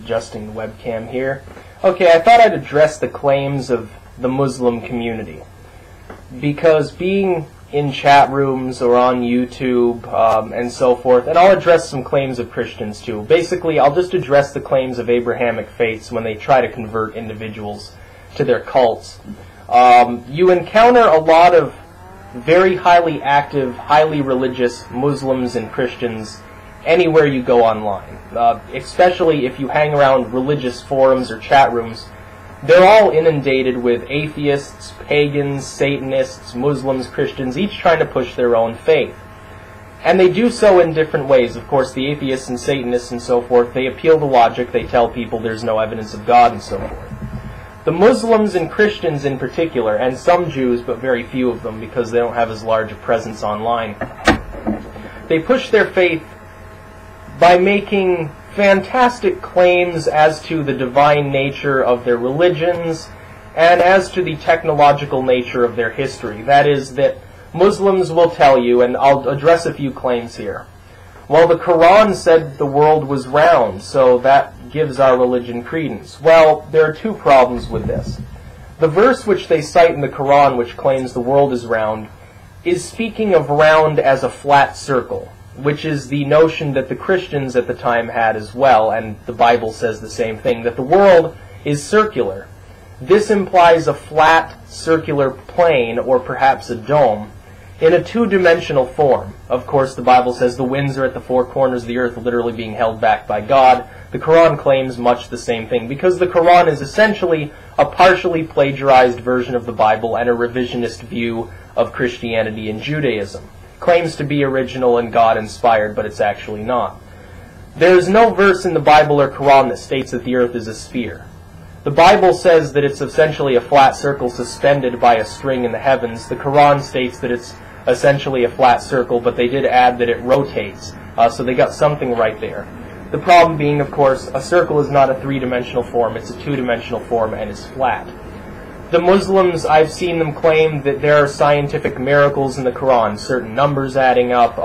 adjusting the webcam here. Okay, I thought I'd address the claims of the Muslim community, because being in chat rooms or on YouTube and so forth, and I'll address some claims of Christians too. Basically, I'll just address the claims of Abrahamic faiths when they try to convert individuals to their cults. You encounter a lot of very highly active, highly religious Muslims and Christians anywhere you go online, especially if you hang around religious forums or chat rooms. They're all inundated with atheists, pagans, Satanists, Muslims, Christians, each trying to push their own faith. And they do so in different ways. Of course, the atheists and Satanists and so forth, they appeal to logic, they tell people there's no evidence of God and so forth. The Muslims and Christians in particular, and some Jews, but very few of them because they don't have as large a presence online, they push their faith by making fantastic claims as to the divine nature of their religions and as to the technological nature of their history. That is, that Muslims will tell you, and I'll address a few claims here. Well, the Quran said the world was round, so that gives our religion credence. Well, there are two problems with this. The verse which they cite in the Quran, which claims the world is round, is speaking of round as a flat circle, which is the notion that the Christians at the time had as well, and the Bible says the same thing, that the world is circular. This implies a flat, circular plane, or perhaps a dome, in a two-dimensional form. Of course, the Bible says the winds are at the four corners of the earth, literally being held back by God. The Quran claims much the same thing, because the Quran is essentially a partially plagiarized version of the Bible and a revisionist view of Christianity and Judaism. Claims to be original and God-inspired, but it's actually not. There is no verse in the Bible or Quran that states that the earth is a sphere. The Bible says that it's essentially a flat circle suspended by a string in the heavens. The Quran states that it's essentially a flat circle, but they did add that it rotates, so they got something right there. The problem being, of course, a circle is not a three-dimensional form, it's a two-dimensional form and is flat. The Muslims, I've seen them claim that there are scientific miracles in the Quran, certain numbers adding up,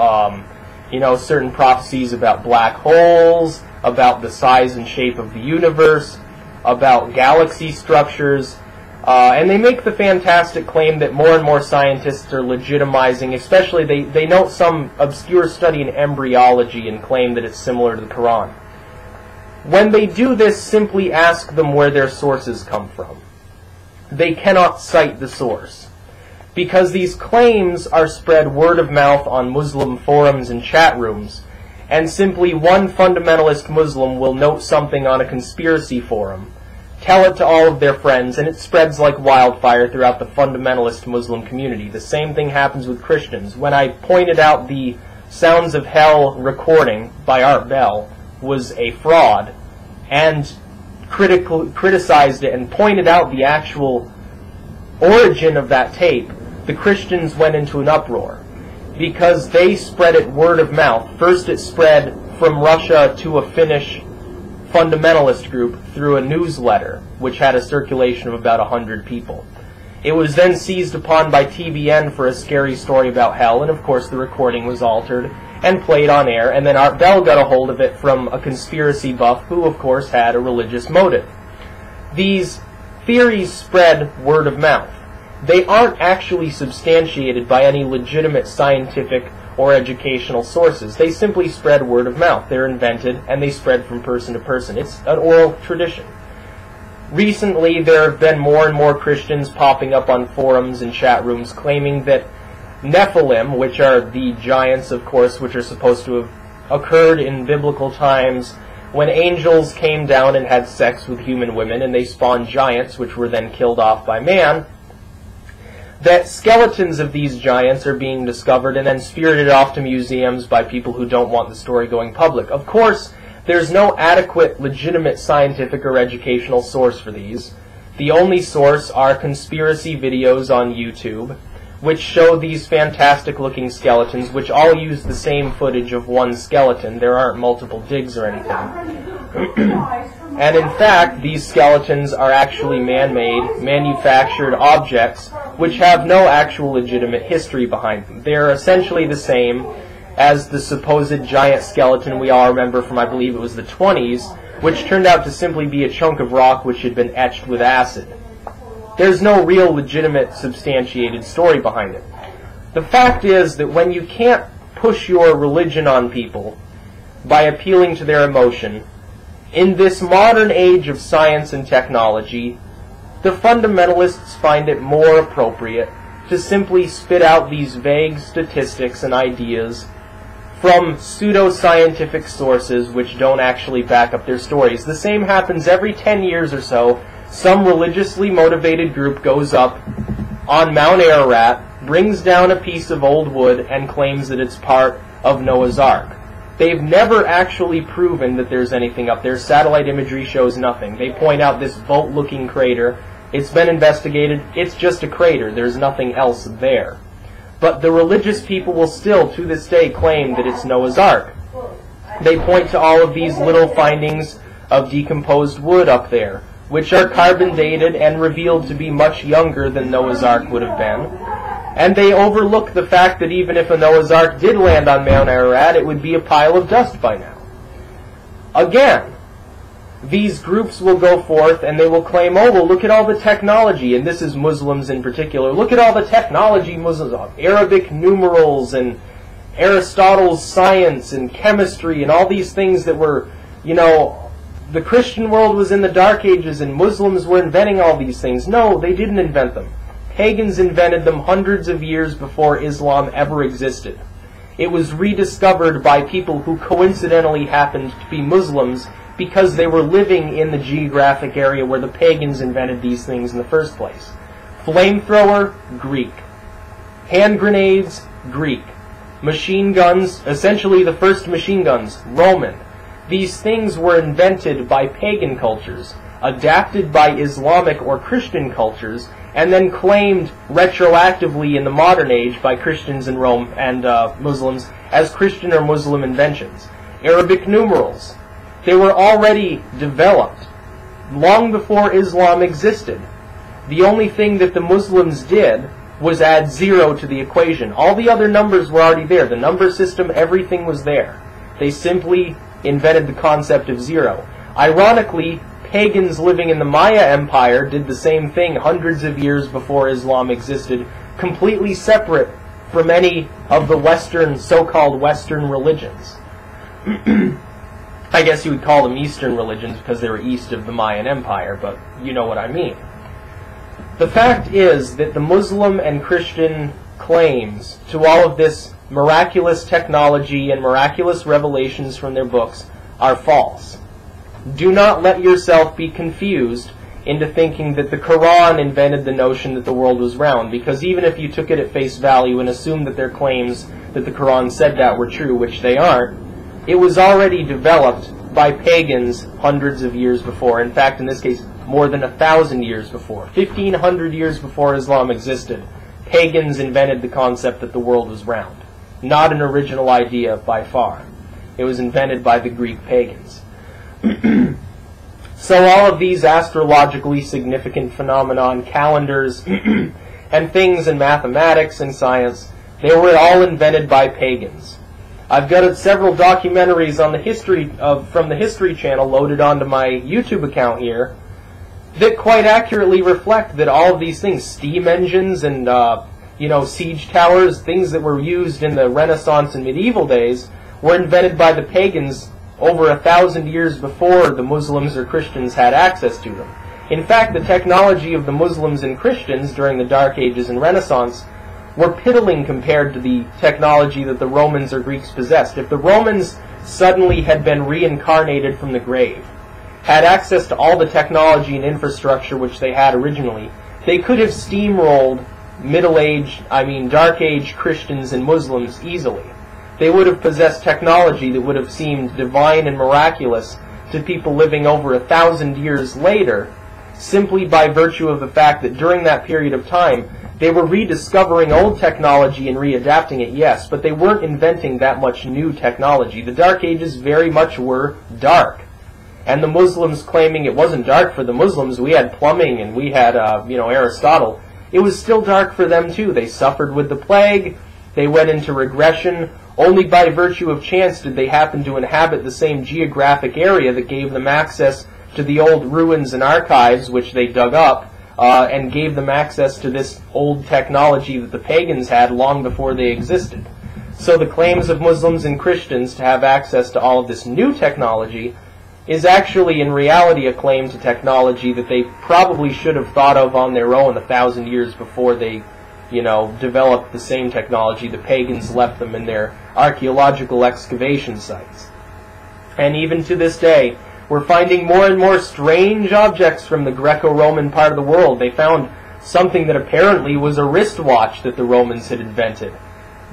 certain prophecies about black holes, about the size and shape of the universe, about galaxy structures, and they make the fantastic claim that more and more scientists are legitimizing, especially they note some obscure study in embryology and claim that it's similar to the Quran. When they do this, simply ask them where their sources come from. They cannot cite the source, because these claims are spread word of mouth on Muslim forums and chat rooms, and simply one fundamentalist Muslim will note something on a conspiracy forum, tell it to all of their friends, and it spreads like wildfire throughout the fundamentalist Muslim community. The same thing happens with Christians. When I pointed out the Sounds of Hell recording by Art Bell was a fraud, and criticized it and pointed out the actual origin of that tape, the Christians went into an uproar because they spread it word of mouth. First it spread from Russia to a Finnish fundamentalist group through a newsletter which had a circulation of about 100 people. It was then seized upon by TBN for a scary story about hell, and of course the recording was altered and played on air, and then Art Bell got a hold of it from a conspiracy buff who, of course, had a religious motive. These theories spread word of mouth. They aren't actually substantiated by any legitimate scientific or educational sources. They simply spread word of mouth. They're invented, and they spread from person to person. It's an oral tradition. Recently, there have been more and more Christians popping up on forums and chat rooms claiming that Nephilim, which are the giants, of course, which are supposed to have occurred in biblical times when angels came down and had sex with human women and they spawned giants, which were then killed off by man, that skeletons of these giants are being discovered and then spirited off to museums by people who don't want the story going public. Of course, there's no adequate, legitimate scientific or educational source for these. The only source are conspiracy videos on YouTube, which show these fantastic-looking skeletons, which all use the same footage of one skeleton. There aren't multiple digs or anything. And in fact, these skeletons are actually man-made, manufactured objects which have no actual legitimate history behind them. They're essentially the same as the supposed giant skeleton we all remember from, I believe it was the 20s, which turned out to simply be a chunk of rock which had been etched with acid. There's no real legitimate substantiated story behind it. The fact is that when you can't push your religion on people by appealing to their emotion, in this modern age of science and technology, the fundamentalists find it more appropriate to simply spit out these vague statistics and ideas from pseudo-scientific sources which don't actually back up their stories. The same happens every 10 years or so. Some religiously motivated group goes up on Mount Ararat, brings down a piece of old wood, and claims that it's part of Noah's Ark. They've never actually proven that there's anything up there. Satellite imagery shows nothing. They point out this vault-looking crater. It's been investigated. It's just a crater. There's nothing else there. But the religious people will still, to this day, claim that it's Noah's Ark. They point to all of these little findings of decomposed wood up there, which are carbon dated and revealed to be much younger than Noah's Ark would have been. And they overlook the fact that even if a Noah's Ark did land on Mount Ararat, it would be a pile of dust by now. Again, these groups will go forth and they will claim, oh, well, look at all the technology, and this is Muslims in particular. Look at all the technology Muslims have. Arabic numerals and Aristotle's science and chemistry and all these things that were, the Christian world was in the Dark Ages and Muslims were inventing all these things. No, they didn't invent them. Pagans invented them hundreds of years before Islam ever existed. It was rediscovered by people who coincidentally happened to be Muslims because they were living in the geographic area where the pagans invented these things in the first place. Flamethrower, Greek. Hand grenades, Greek. Machine guns, essentially the first machine guns, Roman. These things were invented by pagan cultures, adapted by Islamic or Christian cultures, and then claimed retroactively in the modern age by Christians in Rome and Muslims as Christian or Muslim inventions. Arabic numerals. They were already developed long before Islam existed. The only thing that the Muslims did was add 0 to the equation. All the other numbers were already there. The number system, everything was there. They simply invented the concept of 0. Ironically, pagans living in the Maya Empire did the same thing hundreds of years before Islam existed, completely separate from any of the Western, so-called Western religions. I guess you would call them Eastern religions because they were east of the Mayan Empire, but you know what I mean. The fact is that the Muslim and Christian claims to all of this miraculous technology and miraculous revelations from their books are false. Do not let yourself be confused into thinking that the Quran invented the notion that the world was round, because even if you took it at face value and assumed that their claims that the Quran said that were true, which they aren't, it was already developed by pagans hundreds of years before. In fact, in this case, more than 1,000 years before. 1,500 years before Islam existed, pagans invented the concept that the world was round. Not an original idea by far. It was invented by the Greek pagans. So all of these astrologically significant phenomenon, calendars, and things in mathematics and science, they were all invented by pagans. I've got several documentaries on the history from the History Channel loaded onto my YouTube account here that quite accurately reflect that all of these things, steam engines and siege towers, things that were used in the Renaissance and medieval days, were invented by the pagans over 1,000 years before the Muslims or Christians had access to them. In fact, the technology of the Muslims and Christians during the Dark Ages and Renaissance were piddling compared to the technology that the Romans or Greeks possessed. If the Romans suddenly had been reincarnated from the grave, had access to all the technology and infrastructure which they had originally, they could have steamrolled Dark Age Christians and Muslims easily. They would have possessed technology that would have seemed divine and miraculous to people living over 1,000 years later, simply by virtue of the fact that during that period of time, they were rediscovering old technology and readapting it, yes, but they weren't inventing that much new technology. The Dark Ages very much were dark. And the Muslims claiming it wasn't dark for the Muslims, we had plumbing and we had, Aristotle. It was still dark for them too. They suffered with the plague, they went into regression. Only by virtue of chance did they happen to inhabit the same geographic area that gave them access to the old ruins and archives which they dug up, and gave them access to this old technology that the pagans had long before they existed. So the claims of Muslims and Christians to have access to all of this new technology is actually in reality a claim to technology that they probably should have thought of on their own 1,000 years before they, developed the same technology the pagans left them in their archaeological excavation sites. And even to this day, we're finding more and more strange objects from the Greco-Roman part of the world. They found something that apparently was a wristwatch that the Romans had invented.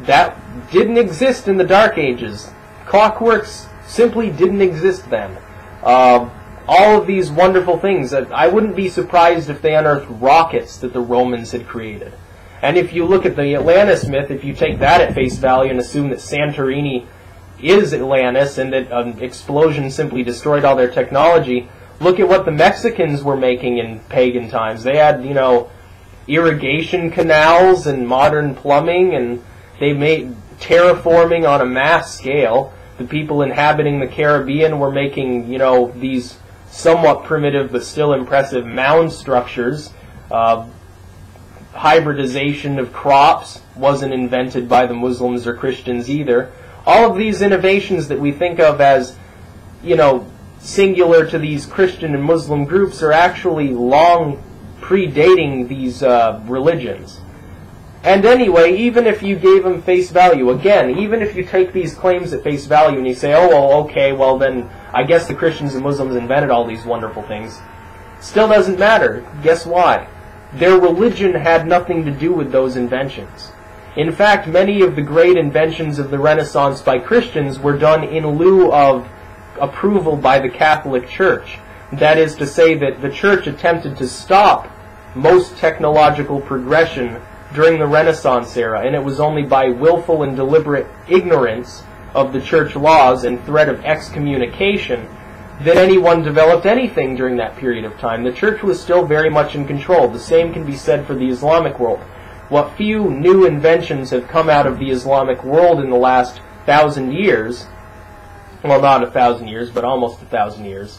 That didn't exist in the Dark Ages. Clockworks simply didn't exist then. All of these wonderful things, I wouldn't be surprised if they unearthed rockets that the Romans had created. And if you look at the Atlantis myth, if you take that at face value and assume that Santorini is Atlantis and that an explosion simply destroyed all their technology, look at what the Mexicans were making in pagan times. They had, irrigation canals and modern plumbing, and they made terraforming on a mass scale. The people inhabiting the Caribbean were making, these somewhat primitive but still impressive mound structures. Hybridization of crops wasn't invented by the Muslims or Christians either. All of these innovations that we think of as, singular to these Christian and Muslim groups are actually long predating these religions. And anyway, even if you gave them face value, again, even if you take these claims at face value and you say, oh, well, okay, well then I guess the Christians and Muslims invented all these wonderful things, still doesn't matter. Guess why? Their religion had nothing to do with those inventions. In fact, many of the great inventions of the Renaissance by Christians were done in lieu of approval by the Catholic Church. That is to say that the Church attempted to stop most technological progression during the Renaissance era, and it was only by willful and deliberate ignorance of the Church laws and threat of excommunication that anyone developed anything during that period of time. The Church was still very much in control. The same can be said for the Islamic world. What few new inventions have come out of the Islamic world in the last 1,000 years, well, not 1,000 years, but almost 1,000 years,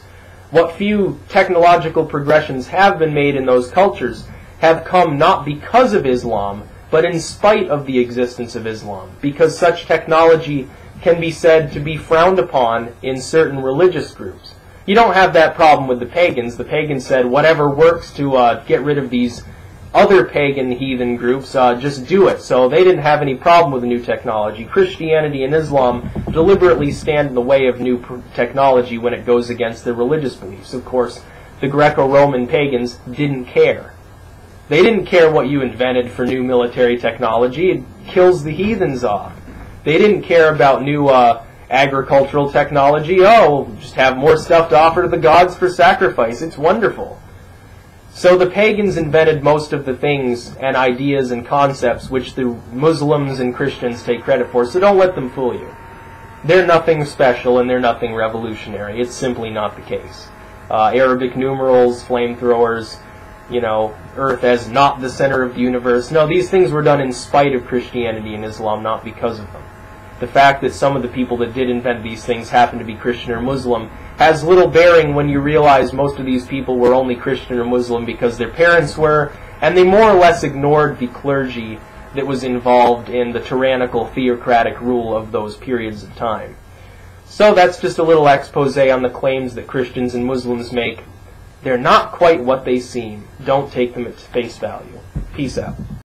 what few technological progressions have been made in those cultures have come not because of Islam, but in spite of the existence of Islam, because such technology can be said to be frowned upon in certain religious groups. You don't have that problem with the pagans. The pagans said, whatever works to get rid of these other pagan heathen groups, just do it. So they didn't have any problem with the new technology. Christianity and Islam deliberately stand in the way of new technology when it goes against their religious beliefs. Of course, the Greco-Roman pagans didn't care. They didn't care what you invented for new military technology. It kills the heathens off. They didn't care about new agricultural technology. Oh, we'll just have more stuff to offer to the gods for sacrifice. It's wonderful. So the pagans invented most of the things and ideas and concepts which the Muslims and Christians take credit for, so don't let them fool you. They're nothing special and they're nothing revolutionary. It's simply not the case. Arabic numerals, flamethrowers, Earth as not the center of the universe. No, these things were done in spite of Christianity and Islam, not because of them. The fact that some of the people that did invent these things happen to be Christian or Muslim has little bearing when you realize most of these people were only Christian or Muslim because their parents were, and they more or less ignored the clergy that was involved in the tyrannical theocratic rule of those periods of time. So that's just a little expose on the claims that Christians and Muslims make. They're not quite what they seem. Don't take them at face value. Peace out.